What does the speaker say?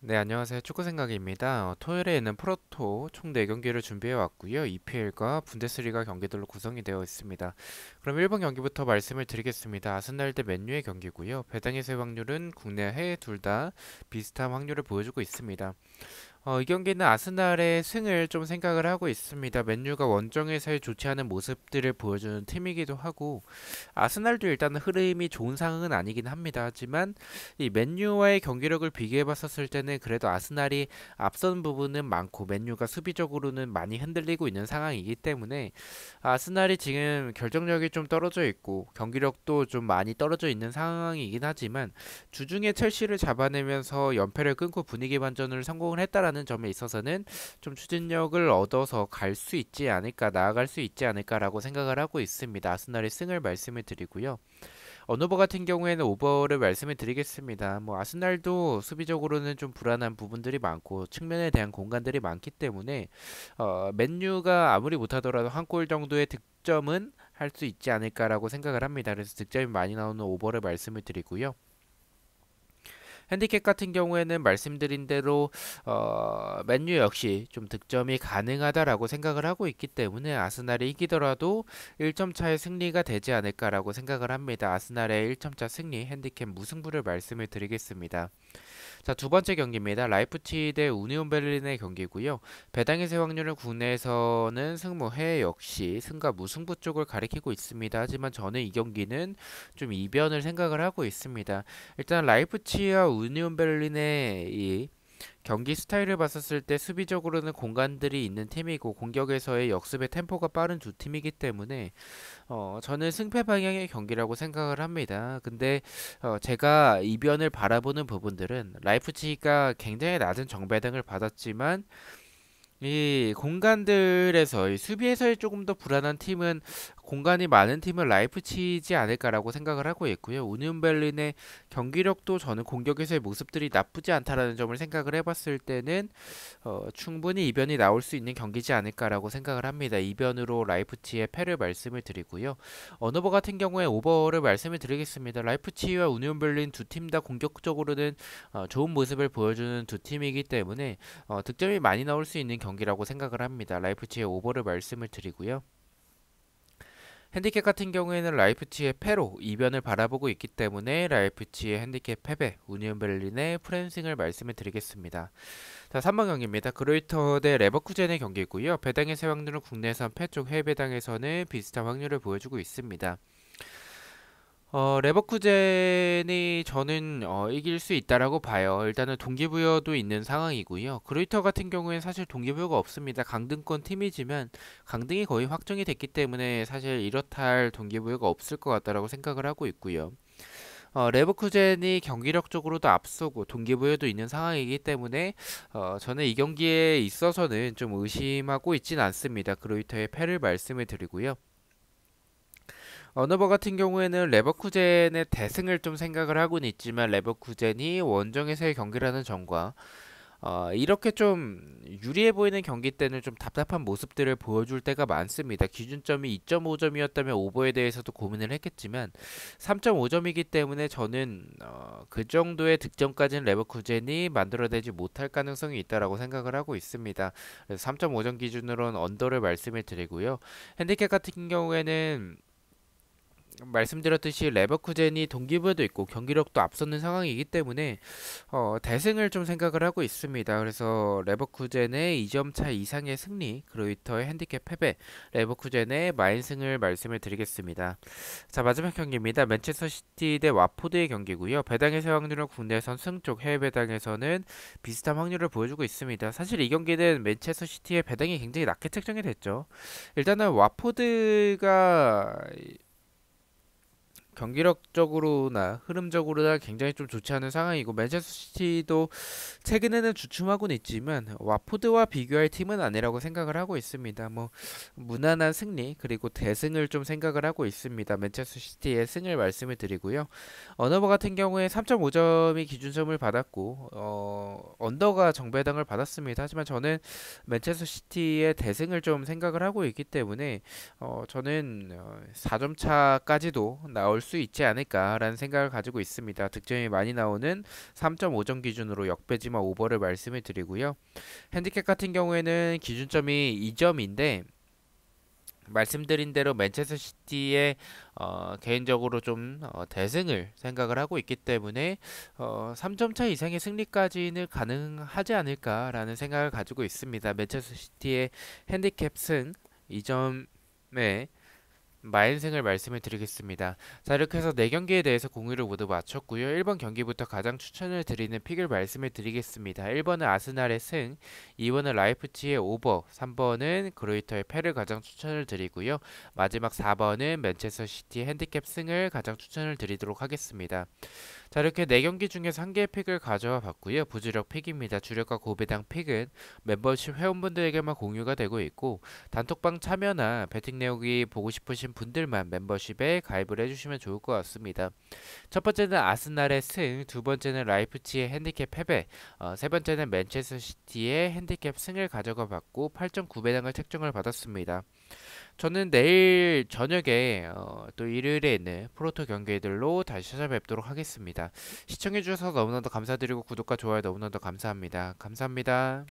네, 안녕하세요. 축구생각입니다. 토요일에 있는 프로토 총 4경기를 준비해 왔고요. EPL과 분데스리가 경기들로 구성이 되어 있습니다. 그럼 1번 경기부터 말씀을 드리겠습니다. 아스날 대 맨유의 경기고요. 배당의 세 확률은 국내 해외 둘 다 비슷한 확률을 보여주고 있습니다. 이 경기는 아스날의 승을 좀 생각을 하고 있습니다. 맨유가 원정에서의 좋지 않은 모습들을 보여주는 팀이기도 하고 아스날도 일단은 흐름이 좋은 상황은 아니긴 합니다. 하지만 이 맨유와의 경기력을 비교해 봤었을 때는 그래도 아스날이 앞선 부분은 많고 맨유가 수비적으로는 많이 흔들리고 있는 상황이기 때문에 아스날이 지금 결정력이 좀 떨어져 있고 경기력도 좀 많이 떨어져 있는 상황이긴 하지만 주중에 첼시를 잡아내면서 연패를 끊고 분위기 반전을 성공을 했다라는 점에 있어서는 좀 추진력을 얻어서 갈 수 있지 않을까, 나아갈 수 있지 않을까라고 생각을 하고 있습니다. 아스날의 승을 말씀을 드리고요. 언어버 같은 경우에는 오버를 말씀을 드리겠습니다. 뭐 아스날도 수비적으로는 좀 불안한 부분들이 많고 측면에 대한 공간들이 많기 때문에 맨유가 아무리 못하더라도 한 골 정도의 득점은 할 수 있지 않을까라고 생각을 합니다. 그래서 득점이 많이 나오는 오버를 말씀을 드리고요. 핸디캡 같은 경우에는 말씀드린 대로 맨유 역시 좀 득점이 가능하다라고 생각을 하고 있기 때문에 아스날이 이기더라도 1점 차의 승리가 되지 않을까라고 생각을 합니다. 아스날의 1점 차 승리 핸디캡 무승부를 말씀을 드리겠습니다. 자, 두 번째 경기입니다. 라이프치히 대 우니온 베를린의 경기고요. 배당의 세 확률은 국내에서는 승무, 해외 역시 승과 무승부 쪽을 가리키고 있습니다. 하지만 저는 이 경기는 좀 이변을 생각을 하고 있습니다. 일단 라이프치히와 우니온 베를린의 이 경기 스타일을 봤었을 때 수비적으로는 공간들이 있는 팀이고 공격에서의 역습의 템포가 빠른 두 팀이기 때문에 저는 승패 방향의 경기라고 생각을 합니다. 근데 제가 이변을 바라보는 부분들은 라이프치히가 굉장히 낮은 정배당을 받았지만 이 공간들에서 이 수비에서의 조금 더 불안한 팀은 공간이 많은 팀은 라이프치히지 않을까라고 생각을 하고 있고요. 우니온 베를린의 경기력도 저는 공격에서의 모습들이 나쁘지 않다라는 점을 생각을 해봤을 때는 충분히 이변이 나올 수 있는 경기지 않을까라고 생각을 합니다. 이변으로 라이프치히의 패를 말씀을 드리고요. 언어버 같은 경우에 오버를 말씀을 드리겠습니다. 라이프치히와 우니온 베를린 두 팀 다 공격적으로는 좋은 모습을 보여주는 두 팀이기 때문에 득점이 많이 나올 수 있는 경기라고 생각을 합니다. 라이프치히의 오버를 말씀을 드리고요. 핸디캡 같은 경우에는 라이프치히의 패로 이변을 바라보고 있기 때문에 라이프치히의 핸디캡 패배, 우니온 베를린의 프랜싱을 말씀을 드리겠습니다. 자, 3번 경기입니다. 그로이터 대 레버쿠젠의 경기고요. 배당의 세 확률은 국내선 패쪽, 해외 배당에서는 비슷한 확률을 보여주고 있습니다. 레버쿠젠이 저는 이길 수 있다라고 봐요. 일단은 동기부여도 있는 상황이고요. 그루이터 같은 경우에는 사실 동기부여가 없습니다. 강등권 팀이지만 강등이 거의 확정이 됐기 때문에 사실 이렇다 할 동기부여가 없을 것 같다라고 생각을 하고 있고요. 레버쿠젠이 경기력적으로도 앞서고 동기부여도 있는 상황이기 때문에 저는 이 경기에 있어서는 좀 의심하고 있진 않습니다. 그루이터의 패를 말씀을 드리고요. 어너버 같은 경우에는 레버쿠젠의 대승을 좀 생각을 하고는 있지만 레버쿠젠이 원정에서의 경기라는 점과 이렇게 좀 유리해 보이는 경기 때는 좀 답답한 모습들을 보여줄 때가 많습니다. 기준점이 2.5점이었다면 오버에 대해서도 고민을 했겠지만 3.5점이기 때문에 저는 그 정도의 득점까지는 레버쿠젠이 만들어내지 못할 가능성이 있다라고 생각을 하고 있습니다. 그래서 3.5점 기준으로는 언더를 말씀을 드리고요. 핸디캡 같은 경우에는 말씀드렸듯이 레버쿠젠이 동기부여도 있고 경기력도 앞서는 상황이기 때문에 대승을 좀 생각을 하고 있습니다. 그래서 레버쿠젠의 2점 차 이상의 승리, 그로이터의 핸디캡 패배, 레버쿠젠의 마인승을 말씀을 드리겠습니다. 자, 마지막 경기입니다. 맨체스터 시티 대 와포드의 경기고요. 배당의 세 확률은 국내선 승쪽, 해외 배당에서는 비슷한 확률을 보여주고 있습니다. 사실 이 경기는 맨체스터 시티의 배당이 굉장히 낮게 책정이 됐죠. 일단은 와포드가 경기력적으로나 흐름적으로나 굉장히 좀 좋지 않은 상황이고 맨체스터 시티도 최근에는 주춤하고는 있지만 와포드와 비교할 팀은 아니라고 생각을 하고 있습니다. 뭐 무난한 승리 그리고 대승을 좀 생각을 하고 있습니다. 맨체스터 시티의 승을 말씀을 드리고요. 언어버 같은 경우에 3.5점이 기준점을 받았고 언더가 정배당을 받았습니다. 하지만 저는 맨체스터 시티의 대승을 좀 생각을 하고 있기 때문에 저는 4점 차까지도 나올 수 있지 않을까라는 생각을 가지고 있습니다. 득점이 많이 나오는 3.5점 기준으로 역배지만 오버를 말씀을 드리고요. 핸디캡 같은 경우에는 기준점이 2점인데 말씀드린 대로 맨체스터 시티의 개인적으로 좀 대승을 생각을 하고 있기 때문에 3점 차 이상의 승리까지는 가능하지 않을까라는 생각을 가지고 있습니다. 맨체스터 시티의 핸디캡 승 2점에 마인승을 말씀을 드리겠습니다. 자, 이렇게 해서 4경기에 대해서 공유를 모두 마쳤고요. 1번 경기부터 가장 추천을 드리는 픽을 말씀을 드리겠습니다. 1번은 아스날의 승, 2번은 라이프치히의 오버, 3번은 그로이터의 패를 가장 추천을 드리고요. 마지막 4번은 맨체스터 시티 핸디캡 승을 가장 추천을 드리도록 하겠습니다. 자, 이렇게 4경기 중에서 한 개의 픽을 가져와 봤고요. 부주력 픽입니다. 주력과 고배당 픽은 멤버십 회원분들에게만 공유가 되고 있고 단톡방 참여나 배팅 내용이 보고 싶으신 분들만 멤버십에 가입을 해주시면 좋을 것 같습니다. 첫 번째는 아스날의 승, 두 번째는 라이프치히의 핸디캡 패배, 세 번째는 맨체스터 시티의 핸디캡 승을 가져가 봤고 8.9배당을 책정을 받았습니다. 저는 내일 저녁에 또 일요일에 있는 프로토 경기들로 다시 찾아뵙도록 하겠습니다. 시청해주셔서 너무나도 감사드리고 구독과 좋아요 너무나도 감사합니다. 감사합니다.